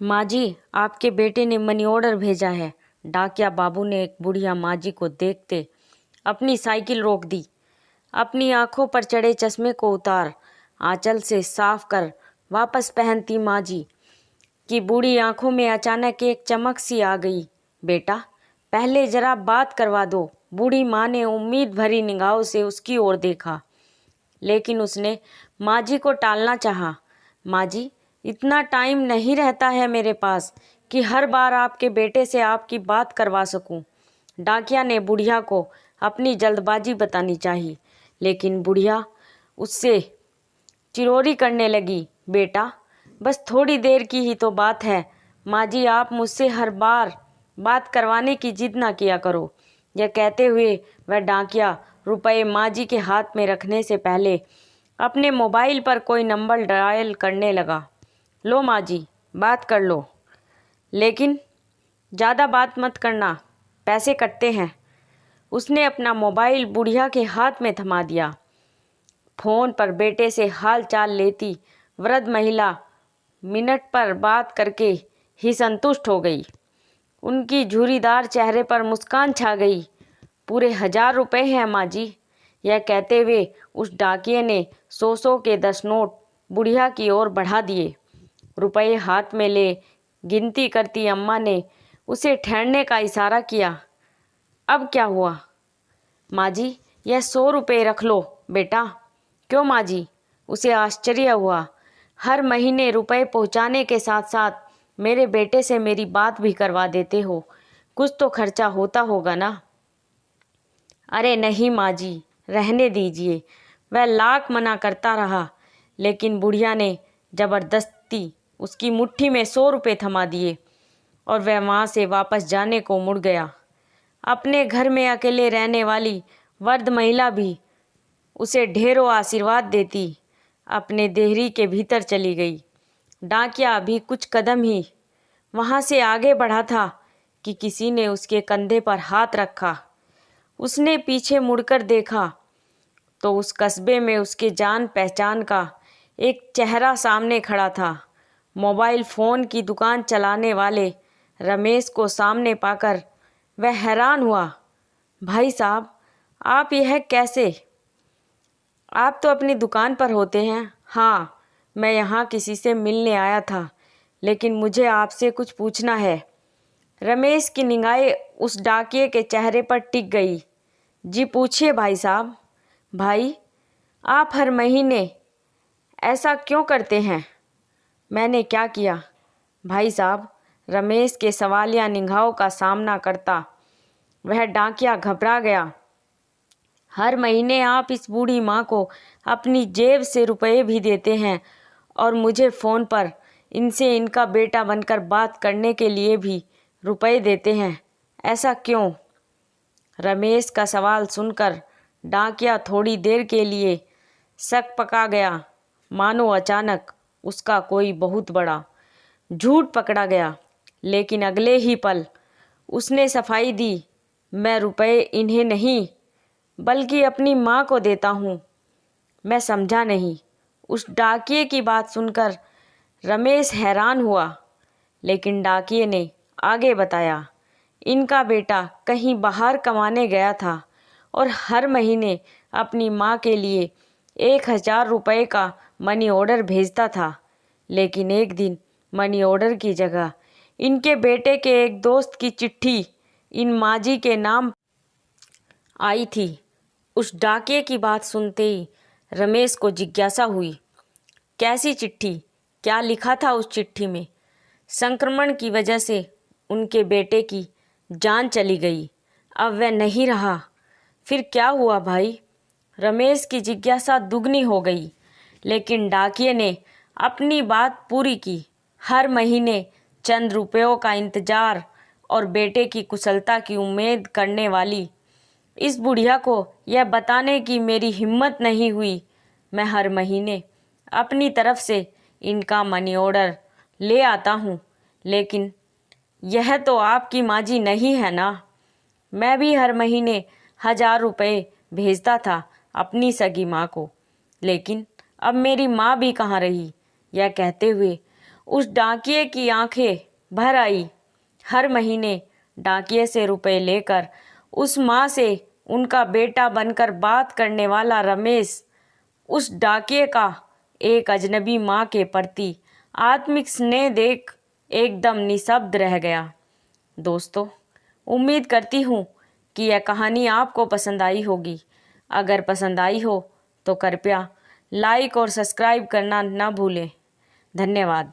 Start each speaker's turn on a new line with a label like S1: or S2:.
S1: माँ जी, आपके बेटे ने मनी ऑर्डर भेजा है। डाकिया बाबू ने एक बुढ़िया माँ जी को देखते अपनी साइकिल रोक दी। अपनी आंखों पर चढ़े चश्मे को उतार आंचल से साफ कर वापस पहनती माँ जी की बूढ़ी आंखों में अचानक एक चमक सी आ गई। बेटा, पहले जरा बात करवा दो। बूढ़ी माँ ने उम्मीद भरी निगाहों से उसकी ओर देखा, लेकिन उसने माँ जी को टालना चाहा। माँ जी, इतना टाइम नहीं रहता है मेरे पास कि हर बार आपके बेटे से आपकी बात करवा सकूं। डाकिया ने बुढ़िया को अपनी जल्दबाजी बतानी चाहिए, लेकिन बुढ़िया उससे चिरोरी करने लगी। बेटा, बस थोड़ी देर की ही तो बात है। माँ जी, आप मुझसे हर बार बात करवाने की जिद ना किया करो। यह कहते हुए वह डाकिया रुपए माँ जी के हाथ में रखने से पहले अपने मोबाइल पर कोई नंबर डायल करने लगा। लो माँ जी, बात कर लो, लेकिन ज़्यादा बात मत करना, पैसे कटते हैं। उसने अपना मोबाइल बुढ़िया के हाथ में थमा दिया। फ़ोन पर बेटे से हाल चाल लेती वृद्ध महिला मिनट पर बात करके ही संतुष्ट हो गई। उनकी झुर्रीदार चेहरे पर मुस्कान छा गई। पूरे 1000 रुपये हैं माँ जी। यह कहते हुए उस डाकिये ने 100 के 10 नोट बुढ़िया की ओर बढ़ा दिए। रुपये हाथ में ले गिनती करती अम्मा ने उसे ठहरने का इशारा किया। अब क्या हुआ? माँ जी, यह 100 रुपये रख लो बेटा। क्यों माँ जी? उसे आश्चर्य हुआ। हर महीने रुपए पहुँचाने के साथ साथ मेरे बेटे से मेरी बात भी करवा देते हो, कुछ तो खर्चा होता होगा ना। अरे नहीं माँ जी, रहने दीजिए। वह लाख मना करता रहा, लेकिन बुढ़िया ने ज़बरदस्ती उसकी मुट्ठी में 100 रुपये थमा दिए और वह वहाँ से वापस जाने को मुड़ गया। अपने घर में अकेले रहने वाली वृद्ध महिला भी उसे ढेरों आशीर्वाद देती अपने देहरी के भीतर चली गई। डाकिया अभी कुछ कदम ही वहाँ से आगे बढ़ा था कि किसी ने उसके कंधे पर हाथ रखा। उसने पीछे मुड़कर देखा तो उस कस्बे में उसके जान पहचान का एक चेहरा सामने खड़ा था। मोबाइल फ़ोन की दुकान चलाने वाले रमेश को सामने पाकर वह हैरान हुआ। भाई साहब, आप यह कैसे? आप तो अपनी दुकान पर होते हैं। हाँ, मैं यहाँ किसी से मिलने आया था, लेकिन मुझे आपसे कुछ पूछना है। रमेश की निगाहें उस डाकिये के चेहरे पर टिक गई। जी पूछिए भाई साहब। भाई, आप हर महीने ऐसा क्यों करते हैं? मैंने क्या किया? भाई साहब, रमेश के सवालिया निगाहों का सामना करता वह डाकिया घबरा गया। हर महीने आप इस बूढ़ी माँ को अपनी जेब से रुपए भी देते हैं और मुझे फ़ोन पर इनसे इनका बेटा बनकर बात करने के लिए भी रुपए देते हैं। ऐसा क्यों? रमेश का सवाल सुनकर डाकिया थोड़ी देर के लिए शक पका गया, मानो अचानक उसका कोई बहुत बड़ा झूठ पकड़ा गया। लेकिन अगले ही पल उसने सफाई दी, मैं रुपए इन्हें नहीं बल्कि अपनी माँ को देता हूँ। मैं समझा नहीं। उस डाकिये की बात सुनकर रमेश हैरान हुआ, लेकिन डाकिये ने आगे बताया, इनका बेटा कहीं बाहर कमाने गया था और हर महीने अपनी माँ के लिए 1000 रुपये का मनी ऑर्डर भेजता था। लेकिन एक दिन मनी ऑर्डर की जगह इनके बेटे के एक दोस्त की चिट्ठी इन माँ जी के नाम आई थी। उस डाकिये की बात सुनते ही रमेश को जिज्ञासा हुई। कैसी चिट्ठी? क्या लिखा था उस चिट्ठी में? संक्रमण की वजह से उनके बेटे की जान चली गई, अब वह नहीं रहा। फिर क्या हुआ भाई? रमेश की जिज्ञासा दुगनी हो गई, लेकिन डाकिये ने अपनी बात पूरी की। हर महीने चंद रुपयों का इंतजार और बेटे की कुशलता की उम्मीद करने वाली इस बुढ़िया को यह बताने की मेरी हिम्मत नहीं हुई। मैं हर महीने अपनी तरफ से इनका मनी ऑर्डर ले आता हूँ, लेकिन यह तो आपकी माँ जी नहीं है ना। मैं भी हर महीने 1000 रुपये भेजता था अपनी सगी माँ को, लेकिन अब मेरी माँ भी कहाँ रही। यह कहते हुए उस डाकिये की आंखें भर आई। हर महीने डाकिये से रुपए लेकर उस माँ से उनका बेटा बनकर बात करने वाला रमेश उस डाकिये का एक अजनबी माँ के प्रति आत्मिक स्नेह देख एकदम निशब्द रह गया। दोस्तों, उम्मीद करती हूँ कि यह कहानी आपको पसंद आई होगी। अगर पसंद आई हो तो कृपया लाइक और सब्सक्राइब करना न भूलें। धन्यवाद।